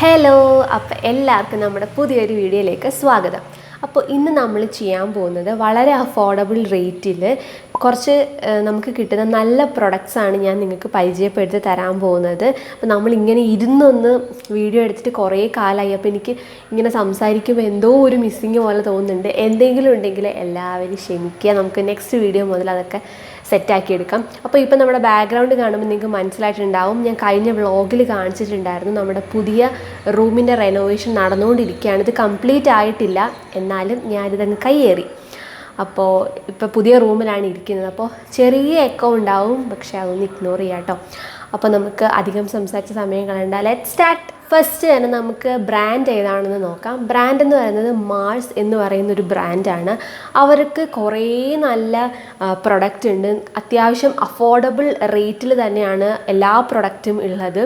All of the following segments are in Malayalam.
ഹലോ, അപ്പോൾ എല്ലാവർക്കും നമ്മുടെ പുതിയൊരു വീഡിയോയിലേക്ക് സ്വാഗതം. അപ്പോൾ ഇന്ന് നമ്മൾ ചെയ്യാൻ പോകുന്നത് വളരെ അഫോർഡബിൾ റേറ്റിൽ കുറച്ച് നമുക്ക് കിട്ടുന്ന നല്ല പ്രൊഡക്ട്സാണ് ഞാൻ നിങ്ങൾക്ക് പരിചയപ്പെടുത്തി തരാൻ പോകുന്നത്. അപ്പോൾ നമ്മളിങ്ങനെ ഇരുന്നൊന്ന് വീഡിയോ എടുത്തിട്ട് കുറേ കാലമായി. അപ്പോൾ എനിക്ക് ഇങ്ങനെ സംസാരിക്കുമ്പോൾ എന്തോ ഒരു മിസ്സിങ് പോലെ തോന്നുന്നുണ്ട്. എന്തെങ്കിലും ഉണ്ടെങ്കിൽ എല്ലാവരും ക്ഷമിക്കുക. നമുക്ക് നെക്സ്റ്റ് വീഡിയോ മുതൽ അതൊക്കെ സെറ്റാക്കി എടുക്കാം. അപ്പോൾ ഇപ്പോൾ നമ്മുടെ ബാക്ക്ഗ്രൗണ്ട് കാണുമ്പോൾ നിങ്ങൾക്ക് മനസ്സിലായിട്ടുണ്ടാവും, ഞാൻ കഴിഞ്ഞ വ്ളോഗിൽ കാണിച്ചിട്ടുണ്ടായിരുന്നു നമ്മുടെ പുതിയ റൂമിൻ്റെ റെനോവേഷൻ നടന്നുകൊണ്ടിരിക്കുകയാണ്. ഇത് കംപ്ലീറ്റ് ആയിട്ടില്ല, എന്നാലും ഞാനിതങ്ങ് കയ്യേറി. അപ്പോൾ ഇപ്പോൾ പുതിയ റൂമിലാണ് ഇരിക്കുന്നത്. അപ്പോൾ ചെറിയ എക്കോ ഉണ്ടാവും, പക്ഷേ അതൊന്ന് ഇഗ്നോർ ചെയ്യാം കേട്ടോ. അപ്പോൾ നമുക്ക് അധികം സംസാരിച്ച സമയം കളയണ്ട, ലെറ്റ് സ്റ്റാർട്ട്. ഫസ്റ്റ് തന്നെ നമുക്ക് ബ്രാൻഡ് ഏതാണെന്ന് നോക്കാം. ബ്രാൻഡ് എന്ന് പറയുന്നത് മാർസ് എന്ന് പറയുന്നൊരു ബ്രാൻഡാണ്. അവർക്ക് കുറേ നല്ല പ്രൊഡക്റ്റ് ഉണ്ട്. അത്യാവശ്യം അഫോർഡബിൾ റേറ്റിൽ തന്നെയാണ് എല്ലാ പ്രൊഡക്റ്റും ഉള്ളത്.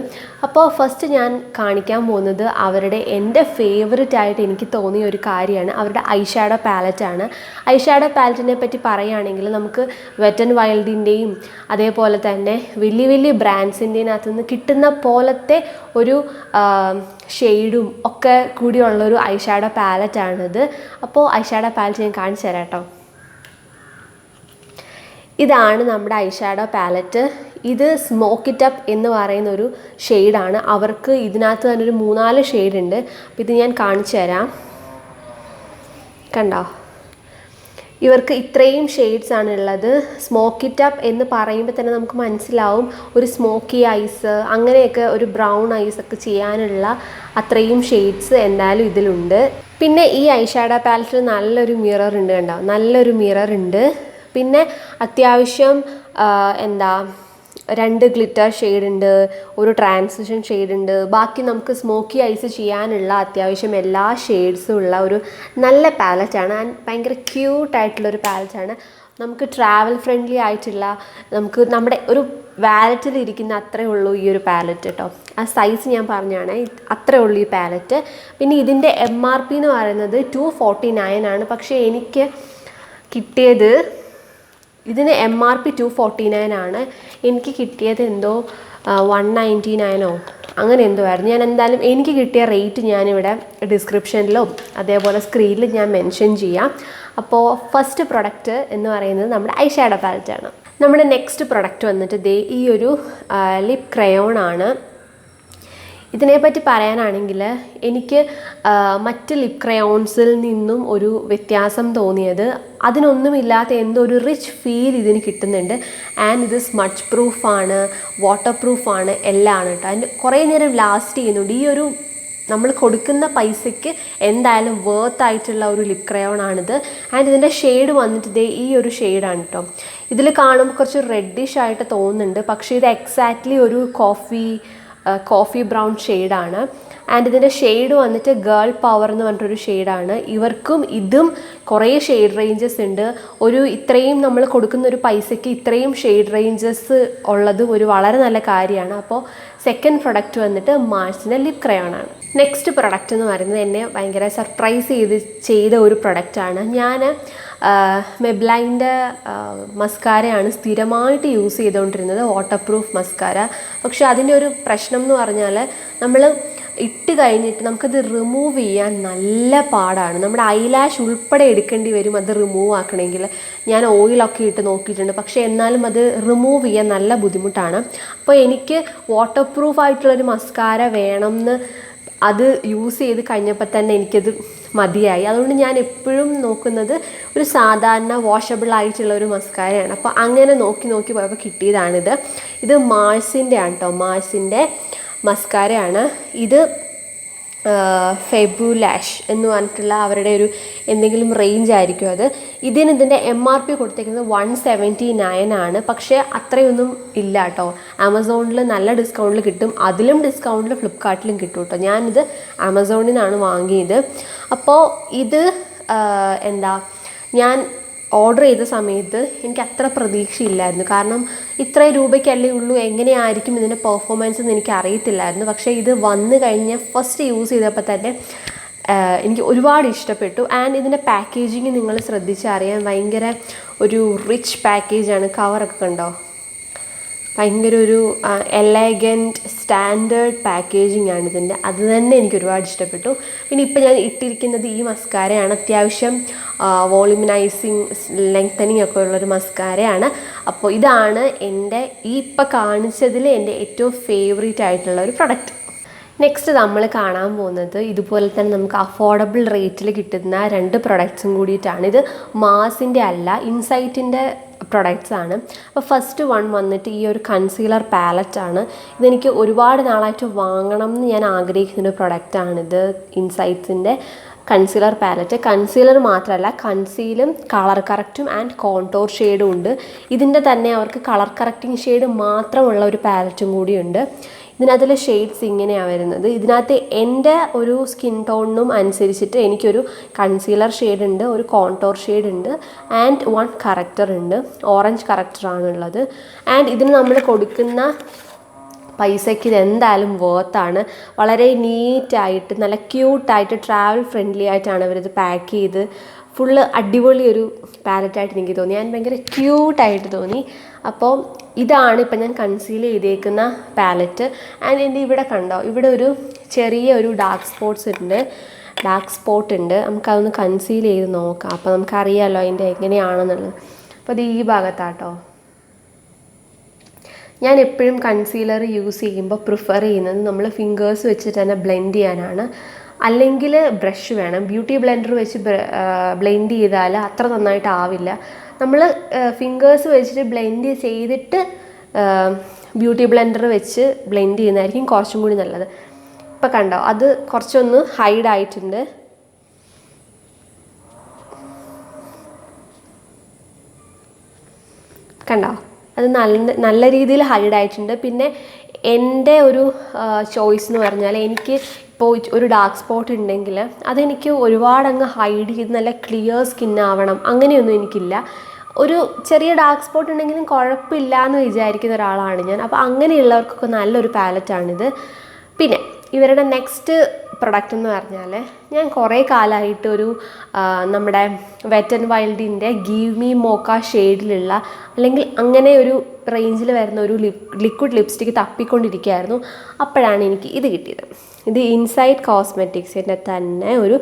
അപ്പോൾ ഫസ്റ്റ് ഞാൻ കാണിക്കാൻ പോകുന്നത് അവരുടെ എൻ്റെ ഫേവററ്റ് ആയിട്ട് എനിക്ക് തോന്നിയ ഒരു കാര്യമാണ് അവരുടെ ഐഷാഡോ പാലറ്റാണ്. ഐഷാഡോ പാലറ്റിനെ പറ്റി പറയുകയാണെങ്കിൽ നമുക്ക് വെറ്റ് ആൻഡ് വൈൽഡിൻ്റെയും അതേപോലെ തന്നെ വലിയ വലിയ ബ്രാൻഡ്സിൻ്റെയും അകത്തുനിന്ന് കിട്ടുന്ന പോലത്തെ ഒരു ഷെയ്ഡും ഒക്കെ കൂടിയുള്ളൊരു ഐഷാഡോ പാലറ്റാണിത്. അപ്പോൾ ഐഷാഡോ പാലറ്റ് ഞാൻ കാണിച്ചു തരാം കേട്ടോ. ഇതാണ് നമ്മുടെ ഐഷാഡോ പാലറ്റ്. ഇത് സ്മോക്ക് ഇറ്റ് അപ്പ് എന്ന് പറയുന്നൊരു ഷെയ്ഡാണ്. അവർക്ക് ഇതിനകത്ത് തന്നെ ഒരു 3-4 ഷെയ്ഡ് ഉണ്ട്. അപ്പോൾ ഇത് ഞാൻ കാണിച്ചു തരാം. കണ്ടോ, ഇവർക്ക് ഇത്രയും ഷെയ്ഡ്സ് ആണ് ഉള്ളത്. സ്മോക്ക് ഇറ്റ് അപ്പ് എന്ന് പറയുമ്പോൾ തന്നെ നമുക്ക് മനസ്സിലാവും ഒരു സ്മോക്കി ഐസ്, അങ്ങനെയൊക്കെ ഒരു ബ്രൗൺ ഐസ് ഒക്കെ ചെയ്യാനുള്ള അത്രയും ഷെയ്ഡ്സ് എന്തായാലും ഇതിലുണ്ട്. പിന്നെ ഈ ഐഷാഡോ പാലറ്റിൽ നല്ലൊരു മിറർ ഉണ്ട്, കണ്ടോ, നല്ലൊരു മിറർ ഉണ്ട്. പിന്നെ അത്യാവശ്യം 2 ഗ്ലിറ്റർ ഷെയ്ഡ് ഉണ്ട്, ഒരു ട്രാൻസിഷൻ ഷെയ്ഡ് ഉണ്ട്. ബാക്കി നമുക്ക് സ്മോക്കി ഐസ് ചെയ്യാനുള്ള അത്യാവശ്യം എല്ലാ ഷെയ്ഡ്സും ഉള്ള ഒരു നല്ല പാലറ്റാണ്. ആൻഡ് ഭയങ്കര ക്യൂട്ടായിട്ടുള്ളൊരു പാലറ്റാണ്. നമുക്ക് ട്രാവൽ ഫ്രണ്ട്ലി ആയിട്ടുള്ള, നമുക്ക് നമ്മുടെ ഒരു വാലറ്റിൽ ഇരിക്കുന്ന അത്രയേ ഉള്ളൂ ഈ ഒരു പാലറ്റ് കേട്ടോ. ആ സൈസ് ഞാൻ പറഞ്ഞാണ്, അത്രയേ ഉള്ളൂ ഈ പാലറ്റ്. പിന്നെ ഇതിൻ്റെ MRP എന്ന് പറയുന്നത് 249 ആണ്. പക്ഷേ എനിക്ക് കിട്ടിയത്, ഇതിന് MRP 249 ആണ്, എനിക്ക് കിട്ടിയത് എന്തോ 199 അങ്ങനെ എന്തോ ആയിരുന്നു. ഞാൻ എന്തായാലും എനിക്ക് കിട്ടിയ റേറ്റ് ഞാനിവിടെ ഡിസ്ക്രിപ്ഷനിലും അതേപോലെ സ്ക്രീനിൽ ഞാൻ മെൻഷൻ ചെയ്യാം. അപ്പോൾ ഫസ്റ്റ് പ്രൊഡക്റ്റ് എന്ന് പറയുന്നത് നമ്മുടെ ഐഷാഡോ പാലറ്റാണ്. നമ്മുടെ നെക്സ്റ്റ് പ്രൊഡക്റ്റ് വന്നിട്ട് ദേ ഈ ഒരു ലിപ് ക്രയോൺ ആണ്. ഇതിനെപ്പറ്റി പറയാനാണെങ്കിൽ എനിക്ക് മറ്റ് ലിപ് ക്രയോൺസിൽ നിന്നും ഒരു വ്യത്യാസം തോന്നിയത്, അതിനൊന്നുമില്ലാത്ത എന്തോ ഒരു റിച്ച് ഫീൽ ഇതിന് കിട്ടുന്നുണ്ട്. ആൻഡ് ഇത് സ്മഡ്ജ് പ്രൂഫാണ്, വാട്ടർ പ്രൂഫാണ്, എല്ലാം ആണ് കേട്ടോ. അതിന് കുറേ നേരം ലാസ്റ്റ് ചെയ്യുന്നുണ്ട്. ഈ ഒരു നമ്മൾ കൊടുക്കുന്ന പൈസയ്ക്ക് എന്തായാലും വേർത്ത് ആയിട്ടുള്ള ഒരു ലിപ് ക്രയോൺ ആണിത്. ആൻഡ് ഇതിൻ്റെ ഷെയ്ഡ് വന്നിട്ട് ഇതേ ഈ ഒരു ഷെയ്ഡാണ് കേട്ടോ. ഇതിൽ കാണുമ്പോൾ കുറച്ച് റെഡിഷ് ആയിട്ട് തോന്നുന്നുണ്ട്, പക്ഷേ ഇത് എക്സാക്ട്ലി ഒരു കോഫി ബ്രൗൺ ഷെയ്ഡാണ്. ആൻഡ് ഇതിൻ്റെ ഷെയ്ഡ് വന്നിട്ട് ഗേൾ പവർ എന്ന് പറഞ്ഞിട്ടൊരു ഷെയ്ഡാണ്. ഇവർക്കും ഇതും കുറേ ഷെയ്ഡ് റേഞ്ചസ് ഉണ്ട്. ഇത്രയും നമ്മൾ കൊടുക്കുന്ന ഒരു പൈസയ്ക്ക് ഇത്രയും ഷെയ്ഡ് റേഞ്ചസ് ഉള്ളത് ഒരു വളരെ നല്ല കാര്യമാണ്. അപ്പോൾ സെക്കൻഡ് പ്രൊഡക്റ്റ് വന്നിട്ട് മാർസിൻ്റെ ലിപ് ക്രയോൺ ആണ്. നെക്സ്റ്റ് പ്രൊഡക്റ്റ് എന്ന് പറയുന്നത് എന്നെ ഭയങ്കര സർപ്രൈസ് ചെയ്ത ഒരു പ്രൊഡക്റ്റാണ്. ഞാൻ മെബ്ലൈൻ്റെ മസ്കാരയാണ് സ്ഥിരമായിട്ട് യൂസ് ചെയ്തുകൊണ്ടിരുന്നത്, വാട്ടർ പ്രൂഫ് മസ്കാര. പക്ഷെ അതിൻ്റെ ഒരു പ്രശ്നം എന്ന് പറഞ്ഞാൽ നമ്മൾ ഇട്ട് കഴിഞ്ഞിട്ട് നമുക്കത് റിമൂവ് ചെയ്യാൻ നല്ല പാടാണ്. നമ്മുടെ ഐലാഷ് ഉൾപ്പെടെ എടുക്കേണ്ടി വരും അത് റിമൂവ് ആക്കണമെങ്കിൽ. ഞാൻ ഓയിലൊക്കെ ഇട്ട് നോക്കിയിട്ടുണ്ട്, പക്ഷേ എന്നാലും അത് റിമൂവ് ചെയ്യാൻ നല്ല ബുദ്ധിമുട്ടാണ്. അപ്പോൾ എനിക്ക് വാട്ടർ പ്രൂഫായിട്ടുള്ളൊരു മസ്കാര വേണം എന്ന് അത് യൂസ് ചെയ്ത് കഴിഞ്ഞപ്പോൾ തന്നെ എനിക്കത് മതിയായി. അതുകൊണ്ട് ഞാൻ എപ്പോഴും നോക്കുന്നത് ഒരു സാധാരണ വാഷബിൾ ആയിട്ടുള്ള ഒരു മസ്കാരയാണ്. അപ്പോൾ അങ്ങനെ നോക്കി പോയപ്പോൾ കിട്ടിയതാണിത്. ഇത് മാർസിൻ്റെ ആണ് കേട്ടോ, മാർസിൻ്റെ മസ്കാരയാണ്. ഇത് ഫെബുലാഷ് എന്ന് പറഞ്ഞിട്ടുള്ള അവരുടെ ഒരു എന്തെങ്കിലും റേഞ്ച് ആയിരിക്കും അത്. ഇതിൻ്റെ MRP കൊടുത്തേക്കുന്നത് 179 ആണ്. പക്ഷേ അത്രയൊന്നും ഇല്ല കേട്ടോ. ആമസോണിൽ നല്ല ഡിസ്കൗണ്ടിൽ കിട്ടും, അതിലും ഡിസ്കൗണ്ടിൽ ഫ്ലിപ്കാർട്ടിലും കിട്ടും കേട്ടോ. ഞാനിത് ആമസോണിൽ നിന്നാണ് വാങ്ങിയത്. അപ്പോൾ ഇത് ഞാൻ ഓർഡർ ചെയ്ത സമയത്ത് എനിക്ക് അത്ര പ്രതീക്ഷയില്ലായിരുന്നു. കാരണം ഇത്ര രൂപയ്ക്കല്ലേ ഉള്ളൂ, എങ്ങനെയായിരിക്കും ഇതിൻ്റെ പെർഫോമൻസ് എന്ന് എനിക്ക് അറിയത്തില്ലായിരുന്നു. പക്ഷേ ഇത് വന്നു കഴിഞ്ഞ് ഫസ്റ്റ് യൂസ് ചെയ്തപ്പോൾ തന്നെ എനിക്ക് ഒരുപാട് ഇഷ്ടപ്പെട്ടു. ആൻഡ് ഇതിൻ്റെ പാക്കേജിങ് നിങ്ങൾ ശ്രദ്ധിച്ചറിയാൻ ഭയങ്കര ഒരു റിച്ച് പാക്കേജാണ്. കവറൊക്കെ കണ്ടോ, ഭയങ്കര ഒരു എലഗൻറ്റ് സ്റ്റാൻഡേർഡ് പാക്കേജിംഗ് ആണ് ഇതിൻ്റെ. അത് തന്നെ എനിക്ക് ഒരുപാട് ഇഷ്ടപ്പെട്ടു. പിന്നെ ഇപ്പോൾ ഞാൻ ഇട്ടിരിക്കുന്നത് ഈ മസ്കാരയാണ്. അത്യാവശ്യം വോളിമിനൈസിങ് ലെങ്തനിങ് ഒക്കെ ഉള്ളൊരു മസ്കാരയാണ്. അപ്പോൾ ഇതാണ് എൻ്റെ ഈ ഇപ്പോൾ കാണിച്ചതിൽ എൻ്റെ ഏറ്റവും ഫേവറേറ്റ് ആയിട്ടുള്ള ഒരു പ്രൊഡക്റ്റ്. നെക്സ്റ്റ് നമ്മൾ കാണാൻ പോകുന്നത് ഇതുപോലെ തന്നെ നമുക്ക് അഫോർഡബിൾ റേറ്റിൽ കിട്ടുന്ന 2 പ്രൊഡക്ട്സും കൂടിയിട്ടാണ്. ഇത് മാസിൻ്റെ അല്ല, ഇൻസൈറ്റിൻ്റെ പ്രൊഡക്ട്സ് ആണ്. അപ്പോൾ ഫസ്റ്റ് വൺ വന്നിട്ട് ഈ ഒരു കൺസീലർ പാലറ്റാണ്. ഇതെനിക്ക് ഒരുപാട് നാളായിട്ട് വാങ്ങണം എന്ന് ഞാൻ ആഗ്രഹിക്കുന്ന ഒരു പ്രൊഡക്റ്റാണിത്. ഇൻസൈറ്റ്സിൻ്റെ കൺസീലർ പാലറ്റ്. കൺസീലർ മാത്രമല്ല, കൺസീലും കളർ കറക്റ്റും ആൻഡ് കോൺടോർ ഷെയ്ഡും ഉണ്ട്. ഇതിൻ്റെ തന്നെ അവർക്ക് കളർ കറക്റ്റിംഗ് ഷെയ്ഡ് മാത്രമുള്ള ഒരു പാലറ്റും കൂടിയുണ്ട്. ഇതിനകത്തുള്ള ഷെയ്ഡ്സ് ഇങ്ങനെയാണ് വരുന്നത്. ഇതിനകത്ത് എൻ്റെ ഒരു സ്കിൻ ടോണിനും അനുസരിച്ചിട്ട് എനിക്കൊരു കൺസീലർ ഷെയ്ഡ് ഉണ്ട്, ഒരു കോൺടോർ ഷെയ്ഡ് ഉണ്ട് ആൻഡ് 1 കറക്റ്റർ ഉണ്ട്. ഓറഞ്ച് കറക്റ്ററാണുള്ളത്. ആൻഡ് ഇതിന് നമ്മൾ കൊടുക്കുന്ന പൈസയ്ക്ക് ഇത് എന്തായാലും വേർത്താണ്. വളരെ നീറ്റായിട്ട് നല്ല ക്യൂട്ടായിട്ട് ട്രാവൽ ഫ്രണ്ട്ലി ആയിട്ടാണ് അവരിത് പാക്ക് ചെയ്ത് ഫുള്ള് അടിപൊളി ഒരു പാലറ്റായിട്ട് എനിക്ക് തോന്നി. ഞാൻ ഭയങ്കര ക്യൂട്ടായിട്ട് തോന്നി. അപ്പോൾ ഇതാണ് ഇപ്പം ഞാൻ കൺസീൽ ചെയ്തേക്കുന്ന പാലറ്റ്. ആൻഡ് എൻ്റെ ഇവിടെ കണ്ടോ, ഇവിടെ ഒരു ചെറിയ ഒരു ഡാർക്ക് സ്പോട്ട് ഉണ്ട്. നമുക്കതൊന്ന് കൺസീൽ ചെയ്ത് നോക്കാം. അപ്പോൾ നമുക്കറിയാമല്ലോ അതിൻ്റെ എങ്ങനെയാണെന്നുള്ളത്. അപ്പോൾ അത് ഈ ഭാഗത്താട്ടോ. ഞാൻ എപ്പോഴും കൺസീലർ യൂസ് ചെയ്യുമ്പോൾ പ്രിഫർ ചെയ്യുന്നത് നമ്മൾ ഫിംഗേഴ്സ് വെച്ചിട്ട് തന്നെ ബ്ലെൻഡ് ചെയ്യാനാണ്. അല്ലെങ്കിൽ ബ്രഷ് വേണം. ബ്യൂട്ടി ബ്ലെൻഡർ വെച്ച് ബ്ലെൻഡ് ചെയ്താൽ അത്ര നന്നായിട്ടാവില്ല. നമ്മൾ ഫിംഗേഴ്സ് വെച്ചിട്ട് ബ്ലെൻഡ് ചെയ്തിട്ട് ബ്യൂട്ടി ബ്ലെൻഡർ വെച്ച് ബ്ലെൻഡ് ചെയ്യുന്നതായിരിക്കും കുറച്ചും കൂടി നല്ലത്. ഇപ്പം കണ്ടോ, അത് കുറച്ചൊന്ന് ഹൈഡായിട്ടുണ്ട്. കണ്ടോ, അത് നല്ല രീതിയിൽ ഹൈഡായിട്ടുണ്ട്. പിന്നെ എൻ്റെ ഒരു ചോയ്സ് എന്ന് പറഞ്ഞാൽ എനിക്ക് ഇപ്പോൾ ഒരു ഡാർക്ക് സ്പോട്ട് ഉണ്ടെങ്കിൽ അതെനിക്ക് ഒരുപാടങ്ങ് ഹൈഡ് ചെയ്ത് നല്ല ക്ലിയർ സ്കിന്നാവണം അങ്ങനെയൊന്നും എനിക്കില്ല. ഒരു ചെറിയ ഡാർക്ക് സ്പോട്ട് ഉണ്ടെങ്കിലും കുഴപ്പമില്ല എന്ന് വിചാരിക്കുന്ന ഒരാളാണ് ഞാൻ. അപ്പോൾ അങ്ങനെയുള്ളവർക്കൊക്കെ നല്ലൊരു പാലറ്റാണിത്. പിന്നെ ഇവരുടെ നെക്സ്റ്റ് പ്രൊഡക്റ്റ് എന്ന് പറഞ്ഞാൽ ഞാൻ കുറേ കാലമായിട്ട് ഒരു നമ്മുടെ വെറ്റ് ആൻഡ് വൈൽഡിൻ്റെ ഗീവ് മീ മോക്ക ഷെയ്ഡിലുള്ള അല്ലെങ്കിൽ അങ്ങനെ ഒരു റേഞ്ചിൽ വരുന്ന ഒരു ലിക്വിഡ് ലിപ്സ്റ്റിക്ക് തപ്പിക്കൊണ്ടിരിക്കുകയായിരുന്നു. അപ്പോഴാണ് എനിക്ക് ഇത് കിട്ടിയത്. ഇത് ഇൻസൈറ്റ് കോസ്മെറ്റിക്സിൻ്റെ തന്നെ ഒരു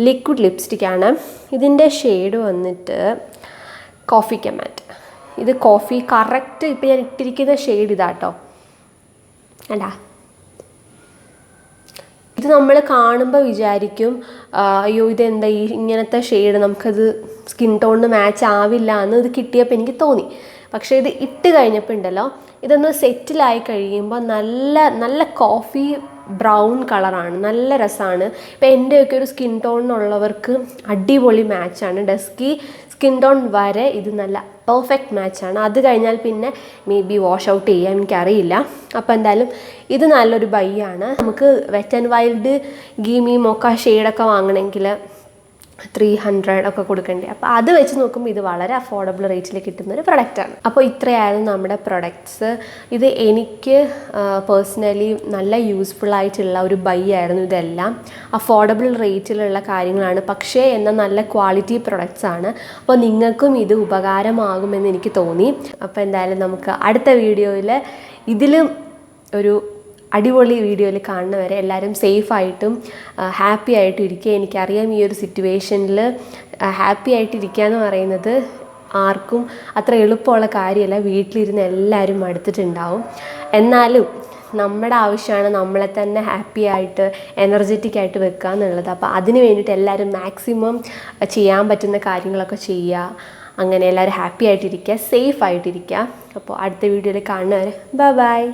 ലിക്വിഡ് ലിപ്സ്റ്റിക്കാണ്. ഇതിൻ്റെ ഷെയ്ഡ് വന്നിട്ട് കോഫി കമാറ്റ്. ഇത് കോഫി കറക്റ്റ് ഇപ്പോൾ ഞാൻ ഇട്ടിരിക്കുന്ന ഷെയ്ഡ് ഇതാട്ടോ. അല്ല, ഇത് നമ്മൾ കാണുമ്പോൾ വിചാരിക്കും അയ്യോ ഇതെന്താ ഈ ഇങ്ങനത്തെ ഷെയ്ഡ്, നമുക്കത് സ്കിൻ ടോണിന് മാച്ച് ആവില്ല എന്ന് ഇത് കിട്ടിയപ്പോൾ എനിക്ക് തോന്നി. പക്ഷേ ഇത് ഇട്ട് കഴിഞ്ഞപ്പോൾ ഉണ്ടല്ലോ, ഇതൊന്ന് സെറ്റിലായി കഴിയുമ്പോൾ നല്ല നല്ല കോഫി ബ്രൗൺ കളറാണ്, നല്ല രസമാണ്. ഇപ്പോൾ എൻ്റെയൊക്കെ ഒരു സ്കിൻ ടോണിനുള്ളവർക്ക് അടിപൊളി മാച്ചാണ്. ഡസ്കി സ്കിൻ ടോൺ വരെ ഇത് നല്ല പെർഫെക്റ്റ് മാച്ചാണ്. അത് കഴിഞ്ഞാൽ പിന്നെ മേ ബി വാഷ് ഔട്ട് ചെയ്യാം, എനിക്കറിയില്ല. അപ്പോൾ എന്തായാലും ഇത് നല്ലൊരു ബൈ ആണ്. നമുക്ക് wet and wild give me mocha ഷെയ്ഡൊക്കെ വാങ്ങണമെങ്കിൽ 300 ഒക്കെ കൊടുക്കണ്ടേ. അപ്പോൾ അത് വെച്ച് നോക്കുമ്പോൾ ഇത് വളരെ അഫോർഡബിൾ റേറ്റിൽ കിട്ടുന്നൊരു പ്രൊഡക്റ്റാണ്. അപ്പോൾ ഇത്രയായിരുന്നു നമ്മുടെ പ്രൊഡക്ട്സ്. ഇത് എനിക്ക് പേഴ്സണലി നല്ല യൂസ്ഫുൾ ആയിട്ടുള്ള ഒരു ബൈ ആയിരുന്നു. ഇതെല്ലാം അഫോർഡബിൾ റേറ്റിലുള്ള കാര്യങ്ങളാണ്, പക്ഷേ എന്നാൽ നല്ല ക്വാളിറ്റി പ്രൊഡക്ട്സ് ആണ്. അപ്പോൾ നിങ്ങൾക്കും ഇത് ഉപകാരമാകുമെന്ന് എനിക്ക് തോന്നി. അപ്പോൾ എന്തായാലും നമുക്ക് അടുത്ത വീഡിയോയിൽ ഇതിലും ഒരു അടിപൊളി വീഡിയോയിൽ കാണുന്നവരെ എല്ലാവരും സേഫായിട്ടും ഹാപ്പി ആയിട്ടും ഇരിക്കുക. എനിക്കറിയാം ഈ ഒരു സിറ്റുവേഷനിൽ ഹാപ്പി ആയിട്ടിരിക്കുക എന്ന് പറയുന്നത് ആർക്കും അത്ര എളുപ്പമുള്ള കാര്യമല്ല. വീട്ടിലിരുന്ന് എല്ലാവരും മടുത്തിട്ടുണ്ടാവും. എന്നാലും നമ്മുടെ ആവശ്യമാണ് നമ്മളെ തന്നെ ഹാപ്പി ആയിട്ട് എനർജറ്റിക് ആയിട്ട് വെക്കുക എന്നുള്ളത്. അപ്പോൾ അതിന് വേണ്ടിയിട്ട് എല്ലാവരും മാക്സിമം ചെയ്യാൻ പറ്റുന്ന കാര്യങ്ങളൊക്കെ ചെയ്യുക. അങ്ങനെ എല്ലാവരും ഹാപ്പി ആയിട്ടിരിക്കുക, സേഫ് ആയിട്ടിരിക്കുക. അപ്പോൾ അടുത്ത വീഡിയോയിൽ കാണുന്നവരെ ബൈ.